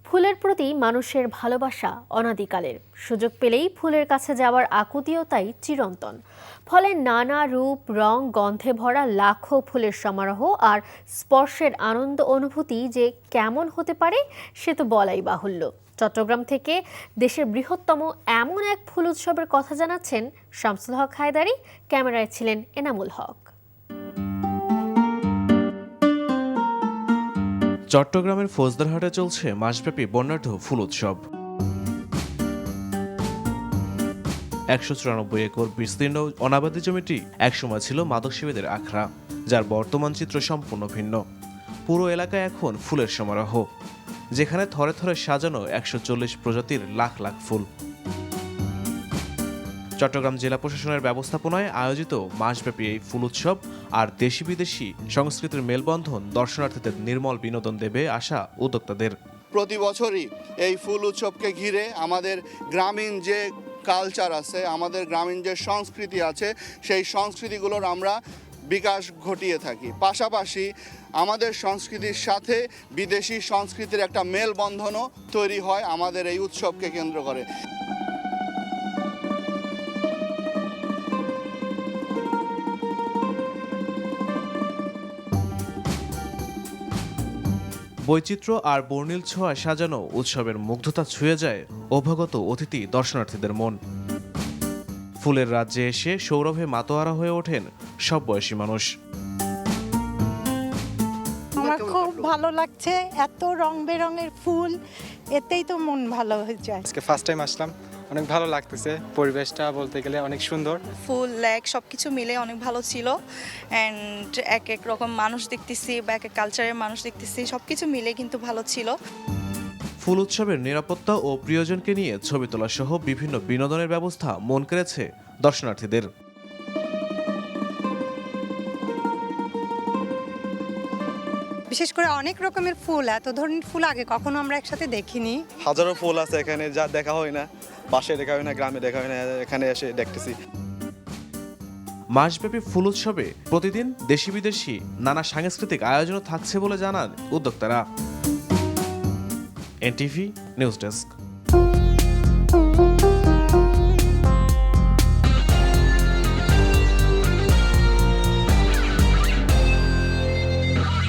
ফুলের প্রতি মানুষের ভালোবাসা অনাদিকালের। সুযোগ পেলেই ফুলের কাছে যাওয়ার আকুতিও তাই চিরন্তন। ফলে নানা রূপ রং গন্ধে ভরা লাখো ফুলের সমারোহ আর স্পর্শের আনন্দ অনুভূতি যে কেমন হতে পারে সে তো বলাই বাহুল্য। চট্টগ্রাম থেকে দেশের বৃহত্তম এমন এক ফুল উৎসবের কথা জানাচ্ছেন শামসুল হক হায়দারি, ক্যামেরায় ছিলেন এনামুল হক। চট্টগ্রামের ফৌজদারহাটে চলছে মাসব্যাপী বর্ণাঢ্য ফুল উৎসব। ১৯৪ একর বিস্তীর্ণ অনাবাদি জমিটি একসময় ছিল মাদক সেবীদের আখড়া, যার বর্তমান চিত্র সম্পূর্ণ ভিন্ন। পুরো এলাকায় এখন ফুলের সমারোহ, যেখানে থরে থরে সাজানো ১৪০ প্রজাতির লাখ লাখ ফুল। চট্টগ্রাম জেলা প্রশাসনের ব্যবস্থাপনায় আয়োজিত মাসব্যাপী এই ফুল উৎসব আর দেশি বিদেশি সংস্কৃতির মেলবন্ধন দর্শনার্থীদের নির্মল বিনোদন দেবে আশা উদ্যোক্তাদের। প্রতি বছরই এই ফুল উৎসবকে ঘিরে আমাদের গ্রামীণ যে কালচার আছে, আমাদের গ্রামীণ যে সংস্কৃতি আছে, সেই সংস্কৃতিগুলোর আমরা বিকাশ ঘটিয়ে থাকি। পাশাপাশি আমাদের সংস্কৃতির সাথে বিদেশি সংস্কৃতির একটা মেলবন্ধনও তৈরি হয় আমাদের এই উৎসবকে কেন্দ্র করে। বৈচিত্র্য আর বর্ণিল ছোঁয়ায় সাজানো উৎসবের মুগ্ধতা ছুঁয়ে যায় অভ্যাগত অতিথি দর্শনার্থীদের মন। ফুলের রাজ্যে এসে সৌরভে মাতোয়ারা হয়ে ওঠেন সব বয়সী মানুষ। আমার খুব ভালো লাগছে, এত রং বেরঙের ফুল, এতেই তো মন ভালো হয়ে যায়। আজকে ফার্স্ট টাইম আসলাম, অনেক ভালো লাগতেছে। পরিবেশটা বলতে গেলে অনেক সুন্দর। ফুল লেক সব কিছু মিলে অনেক ভালো ছিল। অ্যান্ড এক এক রকম মানুষ দেখতেছি বা এক এক কালচারের মানুষ দেখতেছি, সব কিছু মিলে কিন্তু ভালো ছিল। ফুল উৎসবের নিরাপত্তা ও প্রিয়জনকে নিয়ে ছবি তোলা সহ বিভিন্ন বিনোদনের ব্যবস্থা মন কেড়েছে দর্শনার্থীদের। বিশেষ করে অনেক রকমের ফুল, এত ধরনের ফুল আগে কখনো আমরা একসাথে দেখিনি। হাজারো ফুল আছে এখানে, যা দেখা হয় না, পাশে দেখা হয় না, গ্রামে দেখা হয় না, এখানে এসে দেখতেছি। মাসব্যাপী ফুল উৎসবে প্রতিদিন দেশি বিদেশি নানা সাংস্কৃতিক আয়োজনও থাকছে বলে জানান উদ্যোক্তারা। NTV news desk.